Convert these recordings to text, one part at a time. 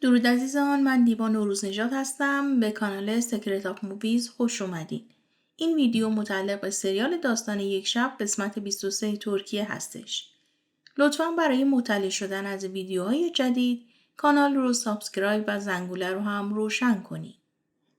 درود عزیزان، من دیبا نوروزنژاد هستم. به کانال سکرت آف موویز خوش اومدین. این ویدیو متعلق به سریال داستان یک شب قسمت 23 ترکیه هستش. لطفاً برای مطلع شدن از ویدیوهای جدید کانال رو سابسکرایب و زنگوله رو هم روشن کنید.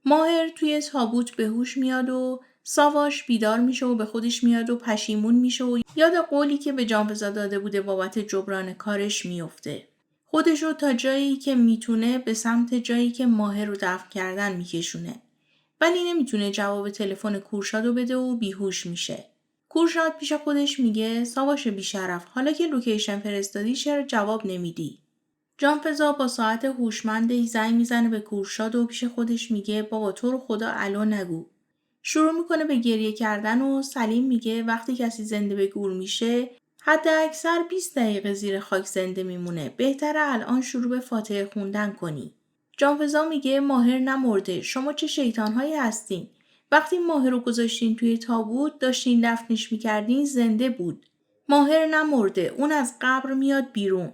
ماهر توی تابوت به هوش میاد و ساواش بیدار میشه و به خودش میاد و پشیمون میشه و یاد قولی که به جانفزا داده بوده بابت جبران کارش میفته. خودش رو تا جایی که میتونه به سمت جایی که ماهر رو دفن کردن میکشونه. ولی نمیتونه جواب تلفن کورشاد رو بده و بیهوش میشه. کورشاد پیش خودش میگه ساواش بیشرف، حالا که لوکیشن فرستادی چرا جواب نمیدی؟ جانفزا با ساعت هوشمندی زنگ میزنه به کورشاد و پیش خودش میگه بابا تو رو خدا الو نگو. شروع میکنه به گریه کردن و سلیم میگه وقتی کسی زنده به گور میشه حد اکثر 20 دقیقه زیر خاک زنده میمونه. بهتره الان شروع به فاتحه خوندن کنی. جانفزا میگه ماهر نمرده، شما چه شیطانهایی هستین؟ وقتی ماهر رو گذاشتین توی تابوت داشتین دفنش میکردین زنده بود. ماهر نمرده، اون از قبر میاد بیرون.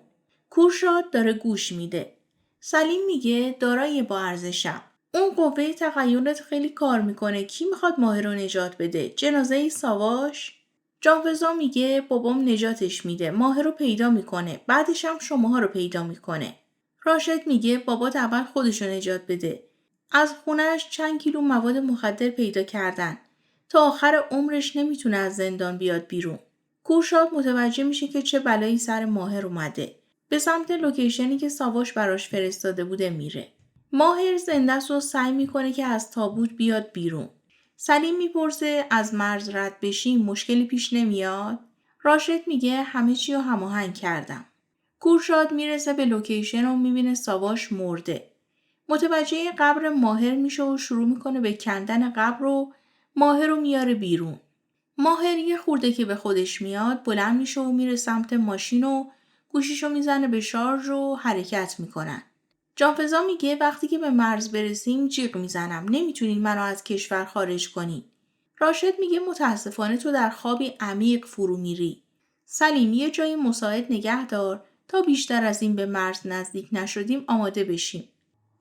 کورشاد داره گوش میده. سلیم میگه دارای با ارزشم. اون قوه تخیلت خیلی کار میکنه. کی میخواد ماهر رو نجات بده؟ جنازه ساواش؟ جانفزا میگه بابام نجاتش میده. ماهر رو پیدا میکنه. بعدش هم شماها رو پیدا میکنه. راشد میگه بابات اول خودش رو نجات بده. از خونهش چند کیلو مواد مخدر پیدا کردن. تا آخر عمرش نمیتونه از زندان بیاد بیرون. کورشاد متوجه میشه که چه بلایی سر ماهر اومده. به سمت لوکیشنی که ساواش براش فرستاده بوده میره. ماهر زنده است و سعی میکنه که از تابوت بیاد بیرون. سلیم میپرسه از مرز رد بشیم مشکلی پیش نمیاد؟ راشد میگه همه چی رو هماهنگ کردم. کورشاد میرسه به لوکیشن و میبینه ساواش مرده. متوجه قبر ماهر میشه و شروع میکنه به کندن قبر و ماهر رو میاره بیرون. ماهر یه خورده که به خودش میاد بلند میشه و میره سمت ماشین و گوشیشو میزنه به شارژ و حرکت میکنن. جانفزا میگه وقتی که به مرز برسیم جیغ میزنم، نمیتونین منو از کشور خارج کنین. راشد میگه متاسفانه تو در خوابی عمیق فرو میری. سلیم یه جای مساعد نگه دار تا بیشتر از این به مرز نزدیک نشدیم آماده بشیم.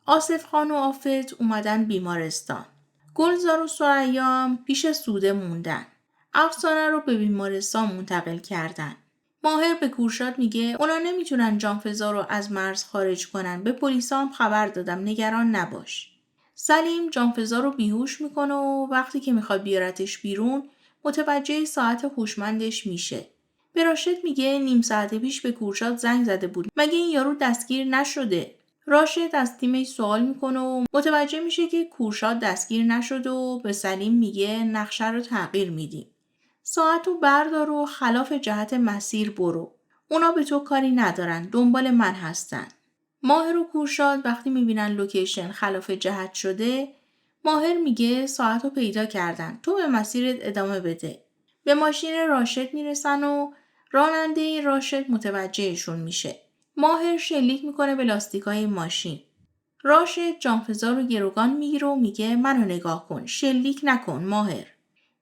آصف خان و آفت اومدن بیمارستان. گلزار و ثریا هم پیش سوده موندن. افسانه رو به بیمارستان منتقل کردن. ماهر به کورشاد میگه اونا نمیتونن جانفزا رو از مرز خارج کنن. به پلیسا هم خبر دادم، نگران نباش. سلیم جانفزا رو بیهوش میکنه و وقتی که میخواد بیارتش بیرون متوجه ساعت هوشمندش میشه. به راشد میگه نیم ساعت پیش به کورشاد زنگ زده بود. مگه این یارو دستگیر نشده؟ راشد از تیمش سوال میکنه و متوجه میشه که کورشاد دستگیر نشده و به سلیم میگه نقشه رو تغییر میدیم. ساعتو بردار و خلاف جهت مسیر برو. اونا به تو کاری ندارن، دنبال من هستن. ماهر و کورشاد وقتی میبینن لوکیشن خلاف جهت شده، ماهر میگه ساعتو پیدا کردن، تو به مسیرت ادامه بده. به ماشین راشد میرسن و راننده راشد متوجهشون میشه. ماهر شلیک میکنه به لاستیکای ماشین. راشد جانفزا رو گروگان میگیره و میگه منو نگاه کن، شلیک نکن ماهر.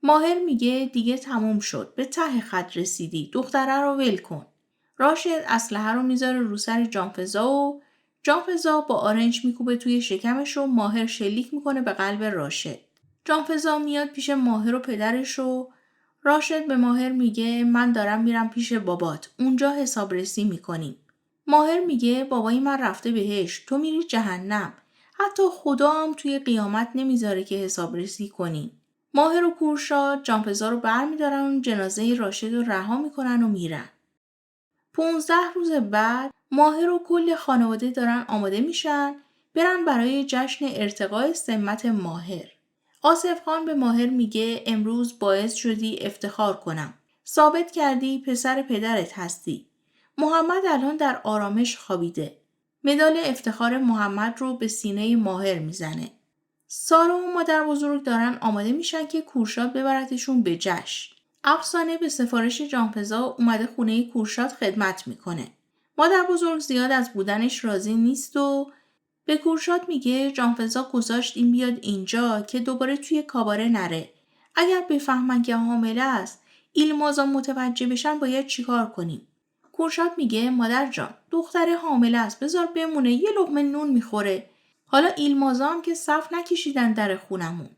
ماهر میگه دیگه تموم شد، به ته خط رسیدی، دختره رو ول کن. راشد اسلحه رو میذاره رو سر جانفزا و جانفزا با آرنج میکوبه توی شکمش و ماهر شلیک میکنه به قلب راشد. جانفزا میاد پیش ماهر و پدرش و راشد به ماهر میگه من دارم میرم پیش بابات، اونجا حسابرسی میکنیم. ماهر میگه بابای من رفته بهشت، تو میری جهنم. حتی خدا هم توی قیامت نمیذاره که حسابرسی کنی. ماهر و کورشاد جانفزا رو برمیدارن و جنازه راشد رو رها میکنن و میرن. 15 روز بعد ماهر و کل خانواده دارن آماده میشن برن برای جشن ارتقای سمت ماهر. آصف خان به ماهر میگه امروز باعث شدی افتخار کنم. ثابت کردی پسر پدرت هستی. محمد الان در آرامش خوابیده. مدال افتخار محمد رو به سینه ماهر میزنه. سارا و مادر بزرگ دارن آماده میشن که کورشاد ببرتشون به جشن. افسانه به سفارش جانفزا اومده خونه کورشاد خدمت میکنه. مادر بزرگ زیاد از بودنش راضی نیست و به کورشاد میگه جانفزا گذاشت این بیاد اینجا که دوباره توی کاباره نره. اگر بفهمن که حامله است، ایلمازا متوجه بشن باید چیکار کنیم؟ کورشاد میگه مادر جان دختر حامله است، بذار بمونه، یه لقمه نون میخوره. حالا ایلمازا هم که صف نکشیدن در خونمون.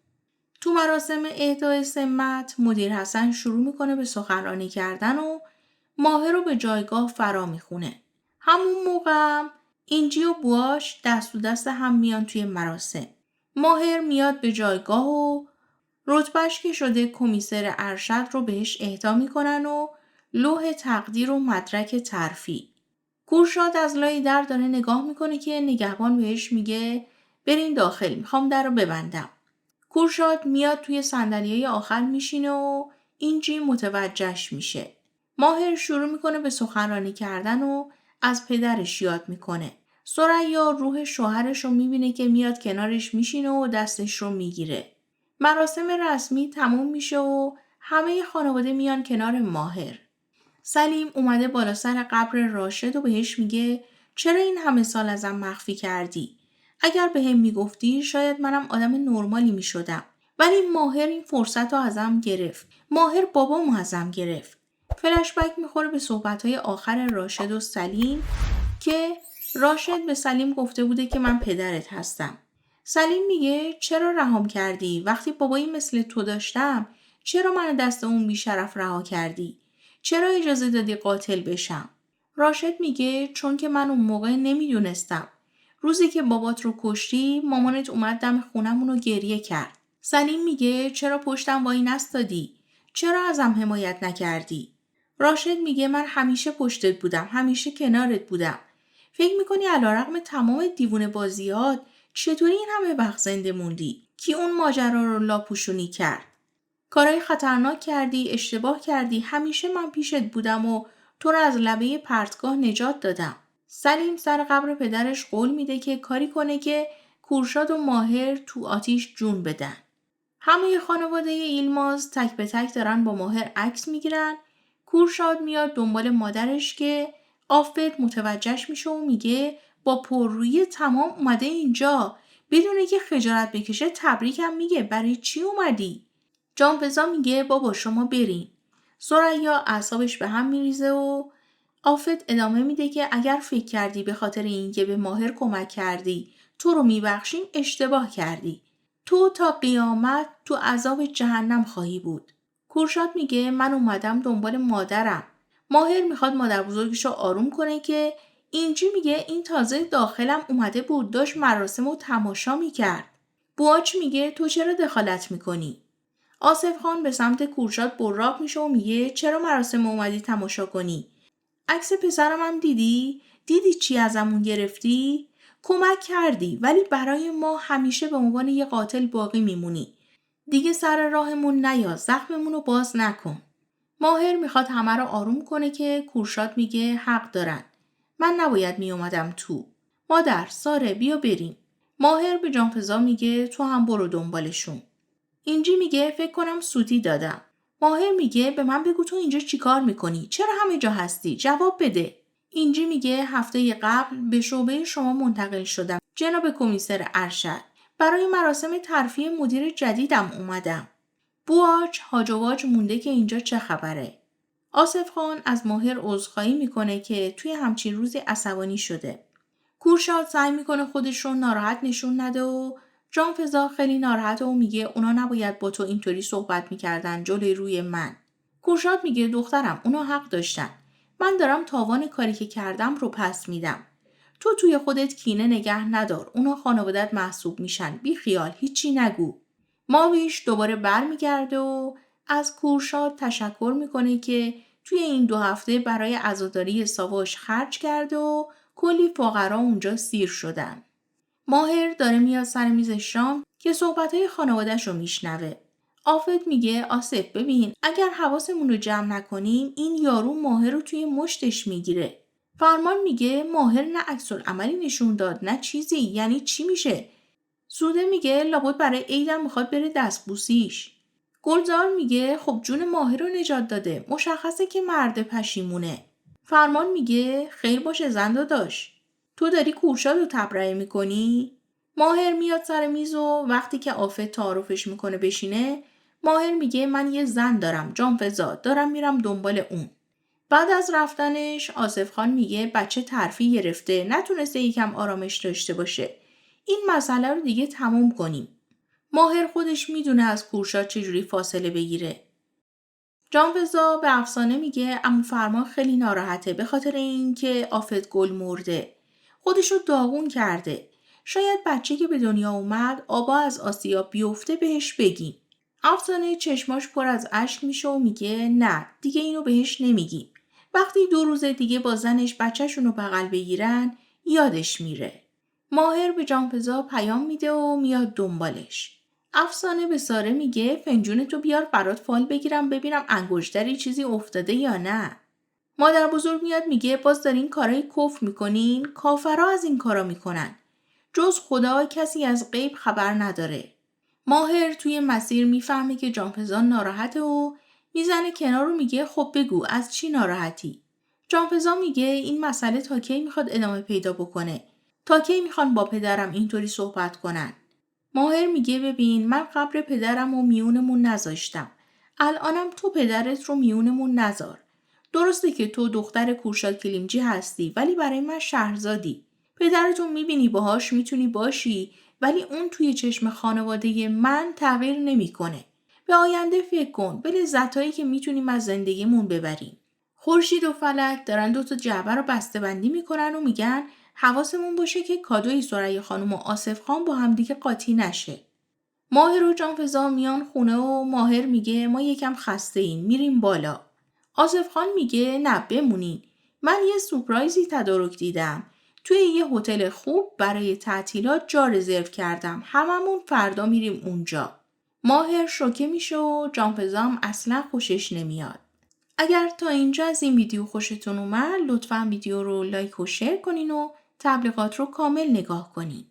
تو مراسم اهدای سمت مدیر حسن شروع میکنه به سخنرانی کردن و ماهر رو به جایگاه فرا میخونه. همون موقع اینجی و بواش دست و دست هم میان توی مراسم. ماهر میاد به جایگاه و رتبهش که شده کمیسر ارشد رو بهش اهدا میکنن و لوح تقدیر و مدرک ترفیع. کورشاد از لای در داره نگاه میکنه که نگهبان بهش میگه برین داخل، میخوام در رو ببندم. کورشاد میاد توی صندلی آخر میشینه و اینجی متوجهش میشه. ماهر شروع میکنه به سخنرانی کردن و از پدرش یاد میکنه. ثریا روح شوهرش رو میبینه که میاد کنارش میشینه و دستش رو میگیره. مراسم رسمی تموم میشه و همه خانواده میان کنار ماهر. سلیم اومده بالا سر قبر راشد و بهش میگه چرا این همه سال ازم مخفی کردی؟ اگر به هم میگفتی شاید منم آدم نرمالی میشدم. ولی ماهر این فرصت رو ازم گرفت. ماهر بابامو ازم گرفت. فلشبک میخوره به صحبتهای آخر راشد و سلیم که راشد به سلیم گفته بوده که من پدرت هستم. سلیم میگه چرا رهام کردی؟ وقتی بابایی مثل تو داشتم چرا من دست اون بیشرف رها کردی؟ چرا اجازه دادی قاتل بشم؟ راشد میگه چون که من اون موقع نمیدونستم. روزی که بابات رو کشتی مامانت اومد دم خونمون رو گریه کرد. سلیم میگه چرا پشتم وای نستادی؟ چرا ازم حمایت نکردی؟ راشد میگه من همیشه پشتت بودم، همیشه کنارت بودم. فکر میکنی علیرغم تمام دیوونه بازیات چطوری این همه وقت زنده موندی؟ کی اون ماجرا رو لاپوشونی کرد؟ کارهای خطرناک کردی، اشتباه کردی، همیشه من پیشت بودم و تو رو از لبه پرتگاه نجات دادم. سلیم سر قبر پدرش قول میده که کاری کنه که کورشاد و ماهر تو آتیش جون بدن. همه خانواده ایلماز تک به تک دارن با ماهر عکس میگیرن. کورشاد میاد دنبال مادرش که آفت متوجهش میشه و میگه با پررویی تمام اومده اینجا بدون که خجالت بکشه. تبریکم میگه برای چی اومدی؟ جانفزا میگه بابا شما برین. ثریا اعصابش به هم میریزه و آفت ادامه میده که اگر فکر کردی به خاطر اینکه به ماهر کمک کردی تو رو میبخشیم اشتباه کردی. تو تا قیامت تو عذاب جهنم خواهی بود. کورشاد میگه من اومدم دنبال مادرم. ماهر میخواد مادر بزرگش رو آروم کنه که اینجی میگه این تازه داخلم اومده بود داشت مراسم رو تماشا میکرد. بواچ میگه تو چرا دخالت میکنی؟ آصف خان به سمت کورشاد براق میشه و میگه چرا مراسم اومدی تماشا کنی؟ عکس پسرم هم دیدی؟ دیدی چی ازمون گرفتی؟ کمک کردی ولی برای ما همیشه به عنوان یه قاتل باقی میمونی. دیگه سر راهمون نیا، زخممون رو باز نکن. ماهر میخواد همه رو آروم کنه که کورشاد میگه حق دارن. من نباید میومدم تو. مادر، ساره بیا بریم. ماهر به جانفزا میگه تو هم برو دنبالشون. اینجی میگه فکر کنم سوتی دادم. ماهر میگه به من بگو تو اینجا چیکار میکنی؟ چرا همه جا هستی؟ جواب بده. اینجی میگه هفته قبل به شعبه شما منتقل شدم. جناب کمیسر ارشد. برای مراسم ترفیع مدیر جدیدم اومدم. بواچ هاج و واج مونده که اینجا چه خبره. آصف خان از ماهر عذرخواهی میکنه که توی همچین روزی عصبانی شده. کورشاد سعی میکنه خودش رو ناراحت نشون نده و جانفزا خیلی ناراحته و میگه اونا نباید با تو اینطوری صحبت میکردن جلوی روی من. کورشاد میگه دخترم اونا حق داشتن. من دارم تاوان کاری که کردم رو پس میدم. تو توی خودت کینه نگه ندار. اونا خانوادت محسوب میشن. بی خیال هیچی نگو. ماویش دوباره برمیگرده و از کورشاد تشکر میکنه که توی این 2 هفته برای عزاداری ساواش خرج کرده و کلی فقرا اونجا سیر شدن. ماهر داره میاد سر میز شام که صحبتهای خانواده‌اش رو میشنوه. آفت میگه آصف ببین اگر حواسمون رو جمع نکنیم این یارو ماهر رو توی مشتش میگیره. فرمان میگه ماهر نه عکس‌العملی نشون داد نه چیزی. یعنی چی میشه؟ سوده میگه لابد برای عیدم میخواد بره دستبوسیش. گلزار میگه خب جون ماهر رو نجات داده. مشخصه که مرد پشیمونه. فرمان میگه خیر باشه زنده داشت. تو داری کورشاد رو تبرئه میکنی؟ ماهر میاد سر میز و وقتی که آفت تعارفش میکنه بشینه ماهر میگه من یه زن دارم جانفزا دارم میرم دنبال اون. بعد از رفتنش آصف خان میگه بچه ترفیع گرفته، نتونسته یکم آرامش داشته باشه. این مسئله رو دیگه تموم کنیم. ماهر خودش میدونه از کورشاد چجوری فاصله بگیره. جانفزا به افسانه میگه عمو فرمان خیلی ناراحته به خاطر اینکه آفت گل مرده. خودشو داغون کرده. شاید بچه که به دنیا اومد آبا از آسیاب بیفته بهش بگیم. افسانه چشماش پر از اشک میشه و میگه نه دیگه اینو بهش نمیگیم. وقتی 2 روز دیگه با زنش بچه‌شونو بغل بگیرن یادش میره. ماهر به جانفزا پیام میده و میاد دنبالش. افسانه به ساره میگه فنجون تو بیار برات فال بگیرم ببینم انگشتری چیزی افتاده یا نه. مادر بزرگ میاد میگه باز دارین کارای کفر میکنین؟ کافرها از این کارا میکنن. جز خدا کسی از غیب خبر نداره. ماهر توی مسیر میفهمه که جانفزا ناراحته و میزنه کنار و میگه خب بگو از چی ناراحتی؟ جانفزا میگه این مسئله تا کی میخواد ادامه پیدا بکنه؟ تا کی میخوان با پدرم اینطوری صحبت کنن؟ ماهر میگه ببین من قبر پدرم رو میونمون نذاشتم. الانم تو پدرت رو میونمون نذار. درسته که تو دختر کورشاد کلیمجی هستی ولی برای من شهرزادی. پدرتو میبینی باهاش میتونی باشی ولی اون توی چشم خانواده من تغییر نمیکنه. به آینده فکر کن به لذتایی که میتونیم از زندگیمون ببریم. خورشید و فلک دارن 2 جعبه رو بسته‌بندی میکنن و میگن حواسمون باشه که کادوی ثریا خانم و آصف خان با همدیگه قاطی نشه. ماهر و جانفزا میان خونه و ماهر میگه ما یکم خسته ایم میریم بالا. آصف خان میگه نه بمونین. من یه سورپرایزی تدارک دیدم. توی یه هتل خوب برای تعطیلات جا رزرو کردم. هممون فردا میریم اونجا. ماهر شوکه میشه و جانفزا هم اصلا خوشش نمیاد. اگر تا اینجا از این ویدیو خوشتون اومد لطفاً ویدیو رو لایک و شیر کنین و تبلیغات رو کامل نگاه کنین.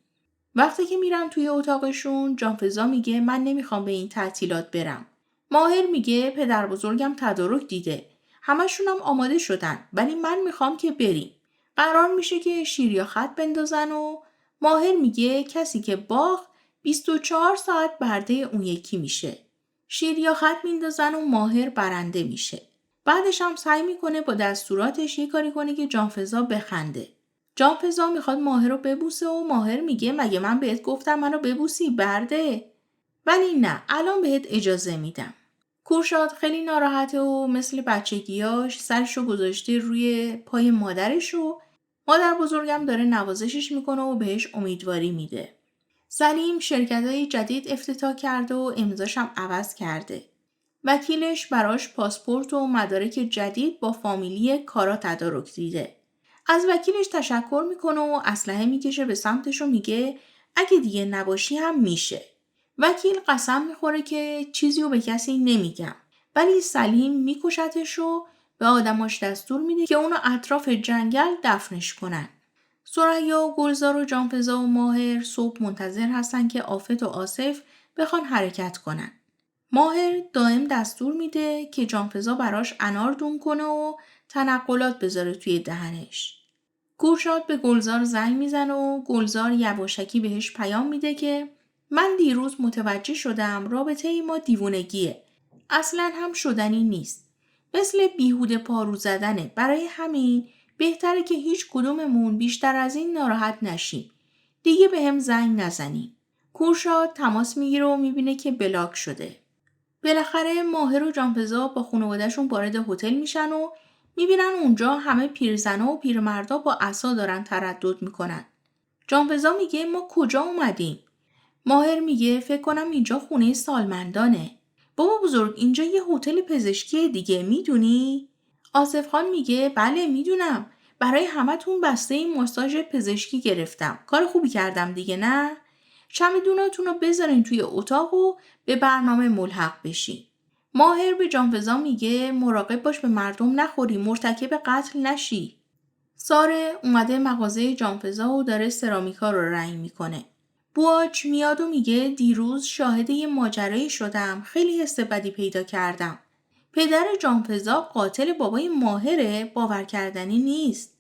وقتی که میرم توی اتاقشون جانفزا میگه من نمیخوام به این تعطیلات برم. ماهر میگه پدر بزرگم تدارک دیده. همشونم آماده شدن ولی من میخوام که بریم. قرار میشه که شیر یا خط بندازن و ماهر میگه کسی که باخت 24 ساعت برده اون یکی میشه. شیر یا خط میندازن و ماهر برنده میشه. بعدش هم سعی میکنه با دستوراتش یه کاری کنه که جانفزا بخنده. جانفزا میخواد ماهر رو ببوسه و ماهر میگه مگه من بهت گفتم منو ببوسی برده؟ ولی نه الان بهت اجازه میدم. کورشاد خیلی ناراحته و مثل بچگیاش سرشو گذاشته روی پای مادرش و مادر بزرگم داره نوازشش میکنه و بهش امیدواری میده. سلیم شرکتای جدید افتتاح کرده و امضاشم عوض کرده. وکیلش براش پاسپورت و مدارک جدید با فامیلی کارا تدارک دیده. از وکیلش تشکر میکنه و اسلحه میکشه به سمتش و میگه اگه دیگه نباشی هم میشه. وکیل قسم میخوره که چیزی رو به کسی نمیگم. ولی سلیم میکشتش و به آدماش دستور میده که اونو اطراف جنگل دفنش کنن. ثریا و گلزار و جانفزا و ماهر صبح منتظر هستن که آفت و آصف بخوان حرکت کنن. ماهر دائم دستور میده که جانفزا براش انار دون کنه و تنقلات بذاره توی دهنش. کورشاد به گلزار زنگ میزنه و گلزار یواشکی بهش پیام میده که من دیروز متوجه شدم رابطه ما دیوونگیه. اصلا هم شدنی نیست. مثل بیهوده پارو زدنه. برای همین بهتره که هیچ کدوممون بیشتر از این ناراحت نشیم. دیگه به هم زنگ نزنیم. کورشاد تماس میگیره و میبینه که بلاک شده. بالاخره ماهر و جانفزا با خانواده‌شون وارد هتل میشن و میبینن اونجا همه پیرزنا و پیرمردا با عصا دارن تردد میکنن. جانفزا میگه ما کجا اومدیم؟ ماهر میگه فکر کنم اینجا خونه سالمندانه. بابا بزرگ اینجا یه هتل پزشکی دیگه میدونی؟ آصف خان میگه بله میدونم. برای همتون بسته این ماساژ پزشکی گرفتم. کار خوبی کردم دیگه نه؟ چمدوناتون رو بذارین توی اتاق و به برنامه ملحق بشین. ماهر به جانفزا میگه مراقب باش به مردم نخوری مرتکب قتل نشی. ساره اومده مغازه جانفزا و داره سرامیکا رو رنگ میکنه. بواچ میاد و میگه دیروز شاهد یه ماجرایی شدم خیلی حس بدی پیدا کردم. پدر جانفزا قاتل بابای ماهره باور کردنی نیست.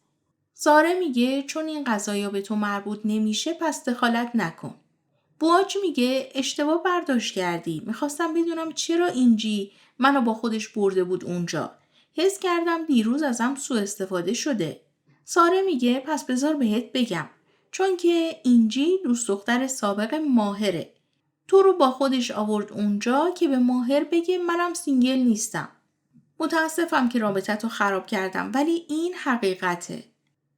ساره میگه چون این قضایا به تو مربوط نمیشه پس دخالت نکن. بواچ میگه اشتباه برداشت کردی. میخواستم بدونم چرا اینجی منو با خودش برده بود اونجا. حس کردم دیروز ازم سوء استفاده شده. ساره میگه پس بذار بهت بگم. چون که اینجی دوست دختر سابق ماهره. تو رو با خودش آورد اونجا که به ماهر بگه منم سینگل نیستم. متاسفم که رابطتو خراب کردم ولی این حقیقته.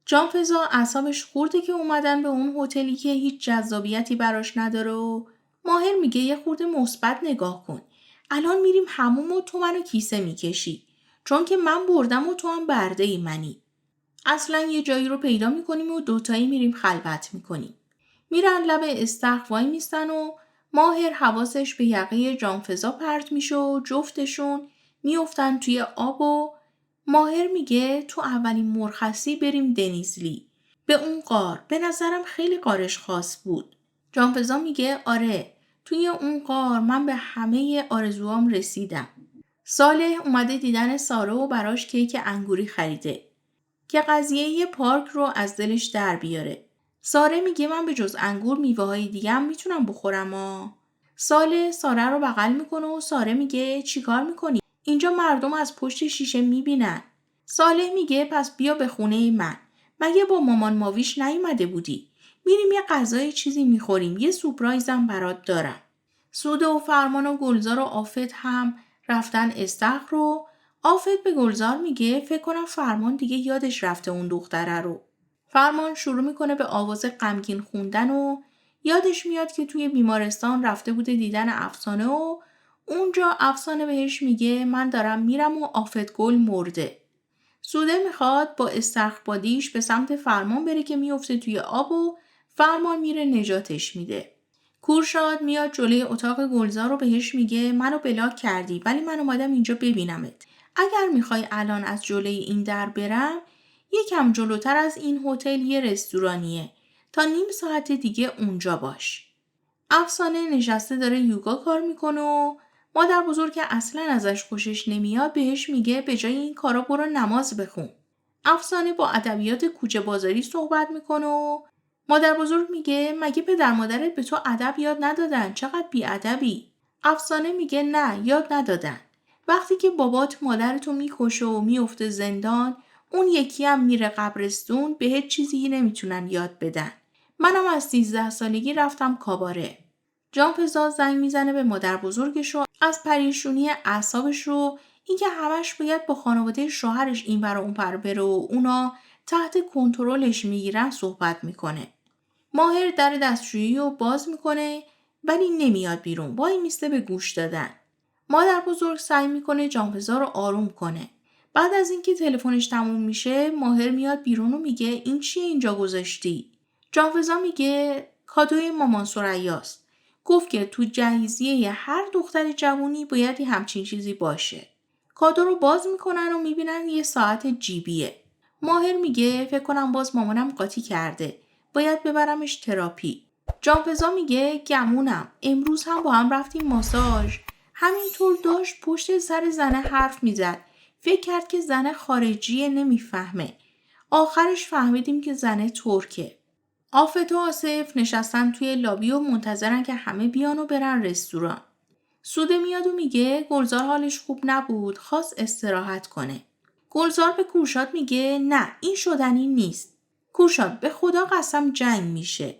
جانفضا اعصابش خورده که اومدن به اون هتلی که هیچ جذابیتی براش نداره و ماهر میگه یه خورده مثبت نگاه کن. الان میریم حموم و تو منو کیسه میکشی. چون که من بردم و تو هم برده ای منی. اصلا یه جایی رو پیدا میکنیم و دوتایی میریم خلوت میکنیم. میرن لب استخر وای میستن و ماهر حواسش به یقه جانفضا پرت میشه و جفتشون میافتن توی آب و ماهر میگه تو اولین مرخصی بریم دنیزلی. به اون غار. به نظرم خیلی غارش خاص بود. جانفضا میگه آره. توی اون غار من به همه آرزوام رسیدم. صالح اومده دیدن ساره و براش کیک انگوری خریده که قضیه پارک رو از دلش در بیاره. ساره میگه من به جز انگور میوه های دیگه هم میتونم بخورم. صالح ساره رو بغل میکنه و ساره میگه چیکار میکنی؟ اینجا مردم از پشت شیشه میبینن. صالح میگه پس بیا به خونه من. مگه با مامان ماویش نیومده بودی؟ میریم یه غذای چیزی میخوریم. یه سورپرایزم برات دارم. سوده و فرمان و گلزار و آفت هم رفتن استخر رو. آفت به گلزار میگه فکر کنم فرمان دیگه یادش رفته اون دختره رو. فرمان شروع میکنه به آواز غمگین خوندن و یادش میاد که توی بیمارستان رفته بوده دیدن افسانه و اونجا افسانه بهش میگه من دارم میرم و آفت گل مرده. سوده میخواد با استخربادیش به سمت فرمان بره که میفته توی آب و فرمان میره نجاتش میده. کورشاد میاد جلوی اتاق گلزار رو بهش میگه منو بلاک کردی ولی من اومدم اینجا ببینمت. اگر میخوای الان از جلوی این در برم یکم جلوتر از این هتل یه رستورانیه. تا نیم ساعت دیگه اونجا باش. افسانه نشسته داره یوگا کار میکنه و مادر بزرگ که اصلا ازش خوشش نمیاد بهش میگه به جای این کارا برو نماز بخون. افسانه با ادبیات کوچه بازاری صحبت میکنه و مادر بزرگ میگه مگه پدر مادرت به تو ادب یاد ندادن؟ چقدر بیادبی؟ افسانه میگه نه یاد ندادن. وقتی که بابات مادرتو میکشه و میفته زندان اون یکی هم میره قبرستون بهت چیزی نمیتونن یاد بدن. منم از 13 سالگی رفتم کاباره. جانفضا زنگ میزنه به مادر بزرگش و از پریشونی اعصابش رو اینکه همش باید با خانواده شوهرش این ور و اون پر بره و اونا تحت کنترلش میگیرن صحبت میکنه. ماهر در دستشویی رو باز میکنه ولی نمیاد بیرون. وای میسته به گوش دادن. مادر بزرگ سعی میکنه جانفضا رو آروم کنه. بعد از اینکه تلفنش تموم میشه ماهر میاد بیرون و میگه این چیه اینجا گذاشتی؟ جانفضا میگه کادوی مامان ثریاست. گفت که تو جهیزیه هر دختر جوونی باید همچین چیزی باشه. کادو رو باز میکنن و میبینن یه ساعت جیبیه. ماهر میگه فکر کنم باز مامانم قاطی کرده. باید ببرمش تراپی. جانفضا میگه گمونم. امروز هم با هم رفتیم ماساژ. همینطور داشت پشت سر زنه حرف میزد. فکر کرد که زنه خارجیه نمیفهمه. آخرش فهمیدیم که زنه ترکه. آفت و آصف نشستن توی لابی و منتظرن که همه بیان و برن رستوران. سوده میاد و میگه گلزار حالش خوب نبود. خواست استراحت کنه. گلزار به کورشاد میگه نه این شدنی نیست. کورشاد به خدا قسم جنگ میشه.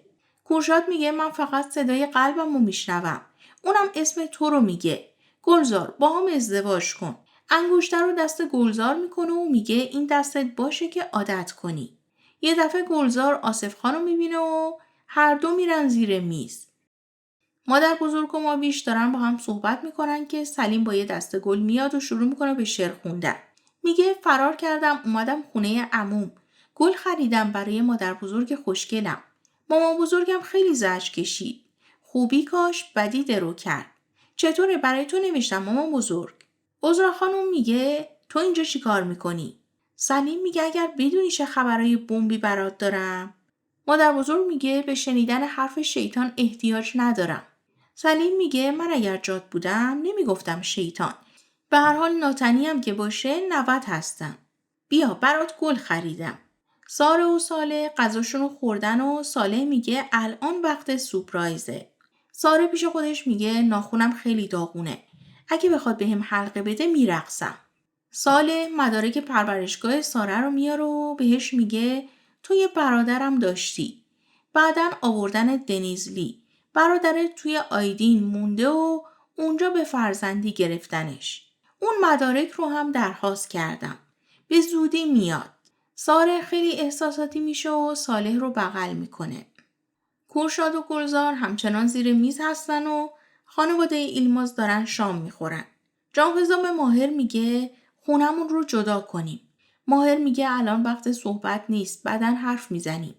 کورشاد میگه من فقط صدای قلبم رو میشنوم. اونم اسم تو رو میگه. گلزار با هم ازدواج کن. انگشتر رو دست گلزار میکنه و میگه این دستت باشه که عادت کنی. یه دفعه گلزار آصف خانو میبینه و هر دو میرن زیر میز. مادر بزرگ و ماویش دارن با هم صحبت میکنن که سلیم با یه دسته گل میاد و شروع میکنه به شعر خوندن. میگه فرار کردم اومدم خونه عموم. گل خریدم برای مادر بزرگ خوشگلم. مامان بزرگم خیلی زجر کشید. خوبی کاش بدی درو کرد. چطوره برای تو نوشتم مامان بزرگ؟ عذرا خانم میگه تو اینجا چی کار میکنی؟ سلیم میگه اگر بدونی چه خبرای بمبی برات دارم. مادر بزرگ میگه به شنیدن حرف شیطان احتیاج ندارم. سلیم میگه من اگر جات بودم نمیگفتم شیطان. به هر حال ناتنیم که باشه 90 هستم. بیا برات گل خریدم. ساره و ساله غذاشونو خوردن و ساله میگه الان وقت سورپرایزه. ساره پیش خودش میگه ناخونم خیلی داغونه. اگه بخواد بهم حلقه بده میرقصم. صالح مدارک پرورشگاه ساره رو میاره و بهش میگه تو یه برادرم داشتی. بعدن آوردن دنیزلی. برادرت توی آیدین مونده و اونجا به فرزندی گرفتنش. اون مدارک رو هم درخواست کردم. به زودی میاد. ساره خیلی احساساتی میشه و صالح رو بغل میکنه. کورشاد و گلزار همچنان زیر میز هستن و خانواده ایلماز دارن شام میخورن. جانفزا به ماهر میگه خونمون رو جدا کنیم. ماهر میگه الان وقت صحبت نیست، بعدن حرف میزنیم.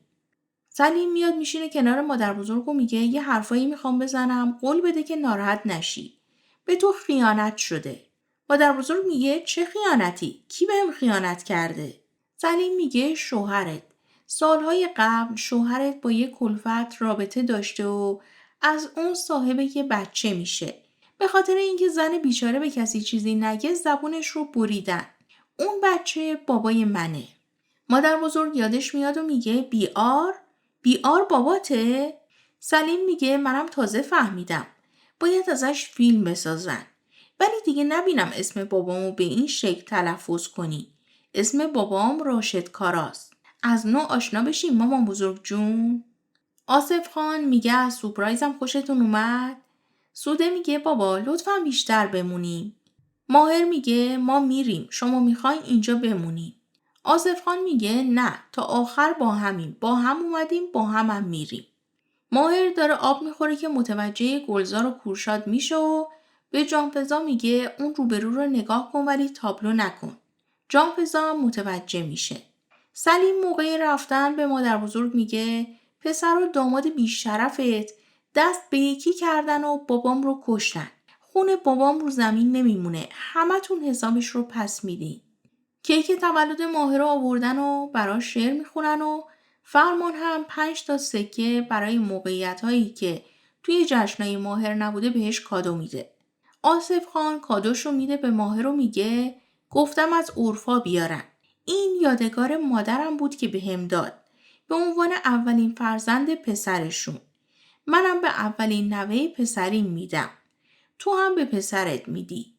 سلیم میاد میشینه کنار مادر بزرگ و میگه یه حرفایی میخوام بزنم، قول بده که ناراحت نشی. به تو خیانت شده. مادر بزرگ میگه چه خیانتی؟ کی بهم خیانت کرده؟ سلیم میگه شوهرت. سالهای قبل شوهرت با یه کلفت رابطه داشته و از اون صاحب یه بچه میشه. به خاطر اینکه زن بیچاره به کسی چیزی نگه زبونش رو بریدن. اون بچه بابای منه. مادر بزرگ یادش میاد و میگه بیار باباته؟ سلیم میگه منم تازه فهمیدم. باید ازش فیلم بسازن. ولی دیگه نبینم اسم بابامو به این شکل تلفظ کنی. اسم بابام راشد کاراست. از نوع آشنا بشیم مامان بزرگ جون. آصف خان میگه از سورپرایزم خوشتون اومد؟ سوده میگه بابا لطفاً بیشتر بمونیم. ماهر میگه ما میریم، شما میخواین اینجا بمونیم. آصف خان میگه نه، تا آخر با همیم، با هم اومدیم، با هم میریم. ماهر داره آب میخوره که متوجه گلزار و کورشاد میشه و به جانفزا میگه اون روبرو رو نگاه کن ولی تابلو نکن. جانفزا هم متوجه میشه. سلیم موقع رفتن به مادر بزرگ میگه پسر و داماد بیشرفت دست به یکی کردن و بابام رو کشتن. خون بابام رو زمین نمیمونه. همتون حسابش رو پس میدین. کیک تولد ماهر رو آوردن و براش شعر میخونن و فرمان هم 5 تا سکه برای موقعیت هایی که توی جشنای ماهر نبوده بهش کادو میده. آصف خان کادوشو میده به ماهر و میگه گفتم از عرفا بیارن. این یادگار مادرم بود که بهم داد. به عنوان اولین فرزند پسرشون. منم به اولین نوه پسریم میدم. تو هم به پسرت میدی.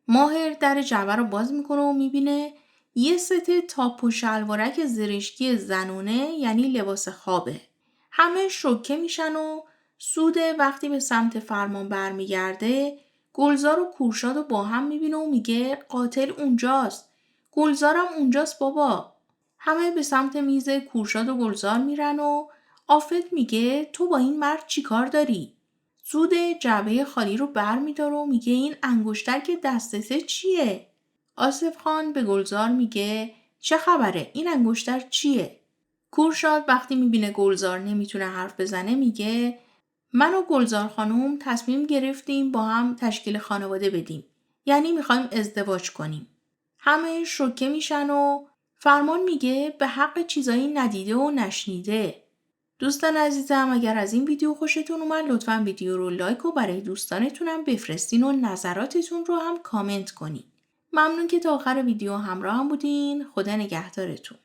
ماهر در جعبه رو باز میکنه و میبینه یه ست تاپ و شلوارک زرشکی زنونه یعنی لباس خوابه. همه شوکه میشن و سوده وقتی به سمت فرمان برمیگرده گلزار و کورشاد رو با هم میبینه و میگه قاتل اونجاست. گلزارم اونجاست بابا. همه به سمت میز کورشاد و گلزار میرن و آفت میگه تو با این مرد چی کار داری؟ سوده جعبه خالی رو بر میداره و میگه این انگشتر که دستته چیه؟ آصف خان به گلزار میگه چه خبره؟ این انگشتر چیه؟ کورشاد وقتی میبینه گلزار نمیتونه حرف بزنه میگه من و گلزار خانم تصمیم گرفتیم با هم تشکیل خانواده بدیم. یعنی میخوایم ازدواج کنیم. همه شوکه میشن و فرمان میگه به حق چیزایی ندیده و نشنیده. دوستان عزیزم اگر از این ویدیو خوشتون اومد لطفاً ویدیو رو لایک و برای دوستانتونم بفرستین و نظراتتون رو هم کامنت کنین. ممنون که تا آخر ویدیو همراه هم بودین. خدا نگهدارتون.